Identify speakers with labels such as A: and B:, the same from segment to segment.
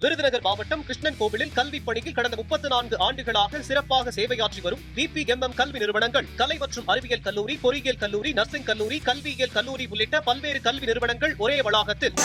A: விருதுநகர் மாவட்டம் கிருஷ்ணன் கோவிலில் கல்வி பணியில் கடந்த 34 ஆண்டுகளாக சிறப்பாக சேவையாற்றி வரும் VPMM கல்வி நிறுவனங்கள், கலை மற்றும் அறிவியல் கல்லூரி, பொறியியல் கல்லூரி, நர்சிங் கல்லூரி, கல்வியியல் கல்லூரி உள்ளிட்ட பல்வேறு கல்வி நிறுவனங்கள் ஒரே வளாகத்தில்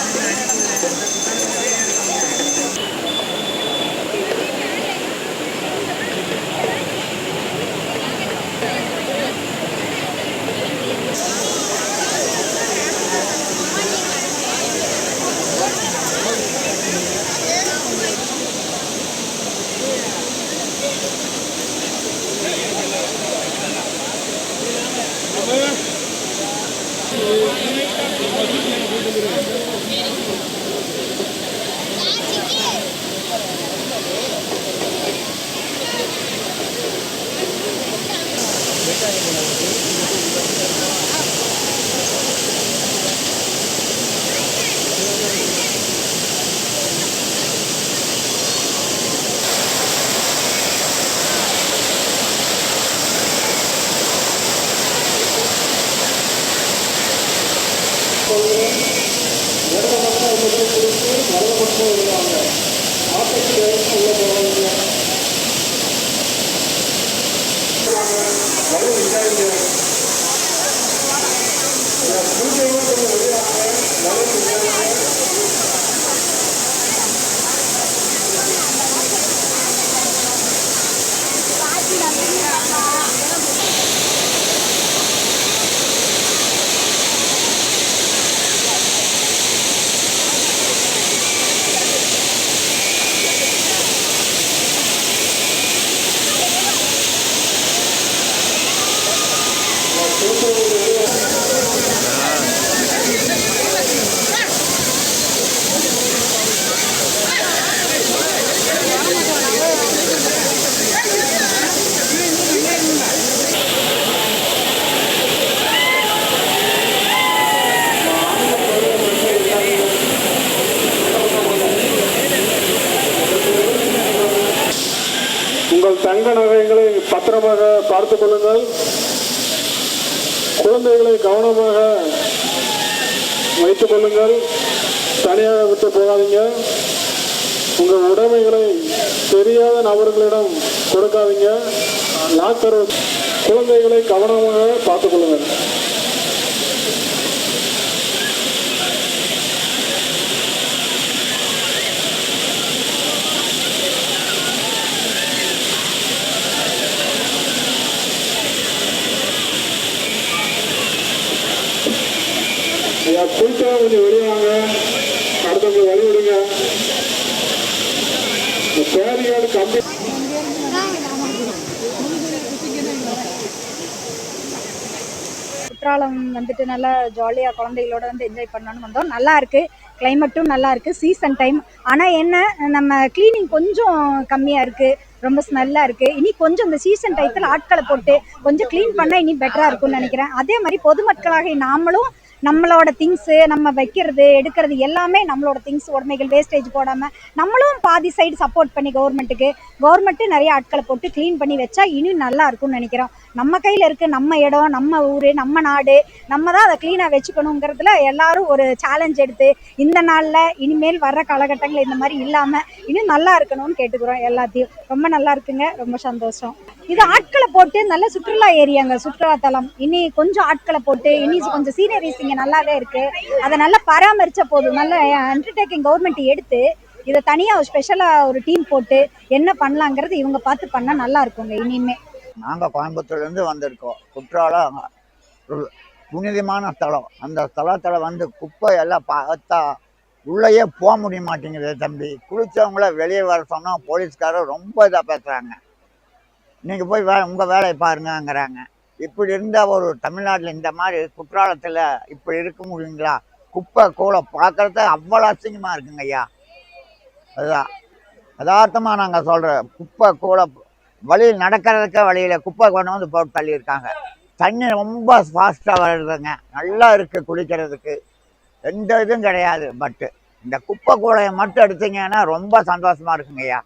B: உங்கள் தங்க நகைகளை பத்திரமாக பார்த்துக் கொள்ளுங்கள். குழந்தைகளை கவனமாக வைத்துக் கொள்ளுங்கள். தனியாக விட்டு போகாதீங்க. உங்கள் உடைமைகளை தெரியாத நபர்களிடம் கொடுக்காதீங்க. லாக்கர் குழந்தைகளை கவனமாக பார்த்துக் கொள்ளுங்கள். குளிச்சா கொஞ்சம் வெளியாங்க, அடுத்தவங்க வழி விடுங்க. பேரிகார்டு கம்பி
C: குற்றாலம் வந்துட்டு நல்லா ஜாலியாக குழந்தைகளோட வந்து என்ஜாய் பண்ணணும்னு வந்தோம். நல்லா இருக்குது, கிளைமேட்டும் நல்லா இருக்குது, சீசன் டைம். ஆனால் என்ன, நம்ம கிளீனிங் கொஞ்சம் கம்மியாக இருக்குது, ரொம்ப ஸ்மெல்லாக இருக்குது. இனி கொஞ்சம் இந்த சீசன் டைத்தில் ஆட்களை போட்டு கொஞ்சம் க்ளீன் பண்ணால் இனி பெட்டராக இருக்கும்னு நினைக்கிறேன். அதே மாதிரி பொதுமக்களாக நாமளும் நம்மளோட திங்ஸு நம்ம வைக்கிறது எடுக்கிறது எல்லாமே நம்மளோட திங்ஸ் உடைமைகள் வேஸ்டேஜ் போடாமல் நம்மளும் பாதி சைடு சப்போர்ட் பண்ணி கவர்மெண்ட்டு நிறைய ஆட்களை போட்டு க்ளீன் பண்ணி வச்சா இன்னும் நல்லா இருக்கும்னு நினைக்கிறோம். நம்ம கையில் இருக்குது, நம்ம இடம், நம்ம ஊர், நம்ம நாடு, நம்ம தான் அதை க்ளீனாக வச்சுக்கணுங்கிறதுல எல்லாரும் ஒரு சேலஞ்ச் எடுத்து இந்த நாளில் இனிமேல் வர்ற காலகட்டங்கள் இந்த மாதிரி இல்லாமல் இன்னும் நல்லா இருக்கணும்னு கேட்டுக்கிறோம் எல்லாத்தையும். ரொம்ப நல்லா இருக்குங்க, ரொம்ப சந்தோஷம். இது ஆட்களை போட்டு நல்ல சுற்றுலா ஏரியாங்க, சுற்றுலாத்தலம். இனி கொஞ்சம் ஆட்களை போட்டு இனி கொஞ்சம் சீனரிஸ் இங்கே நல்லாவே இருக்குது, அதை நல்லா பராமரித்த போதும். நல்ல அண்டர்டேக்கிங் கவர்மெண்ட் எடுத்து இதை தனியாக ஸ்பெஷலாக ஒரு டீம் போட்டு என்ன பண்ணலாங்கிறது இவங்க பார்த்து பண்ணால் நல்லா இருக்குங்க இனிமே.
D: நாங்கள் கோயம்புத்தூர்லேருந்து வந்திருக்கோம். குற்றாலம் புனிதமான ஸ்தலம். அந்த ஸ்தலத்தில் வந்து குப்பை எல்லாம் பார்த்தா உள்ளேயே போக முடிய மாட்டேங்குது தம்பி. குளித்தவங்கள வெளியே வர சொன்னால் போலீஸ்காரர் ரொம்ப இதாக பேசுகிறாங்க. நீங்கள் போய் உங்கள் வேலையை பாருங்கங்கிறாங்க. இப்படி இருந்தால் ஒரு தமிழ்நாட்டில் இந்த மாதிரி குற்றாலத்தில் இப்படி இருக்க முடியுங்களா? குப்பை கூளை பார்க்குறது அவ்வளோ அசிங்கமாக இருக்குங்க ஐயா. அதுதான் யதார்த்தமாக நாங்கள் சொல்கிறோம். குப்பை கூளை வழியில் நடக்கிறதுக்கே வழியில் குப்பை கொண்டு வந்து போட்டு தள்ளியிருக்காங்க. தண்ணி ரொம்ப ஃபாஸ்ட்டாக வருதுங்க, நல்லா இருக்குது குளிக்கிறதுக்கு, எந்த இதுவும் கிடையாது. பட்டு இந்த குப்பை கூடையை மட்டும் எடுத்தீங்கன்னா ரொம்ப சந்தோஷமாக இருக்குங்க ஐயா.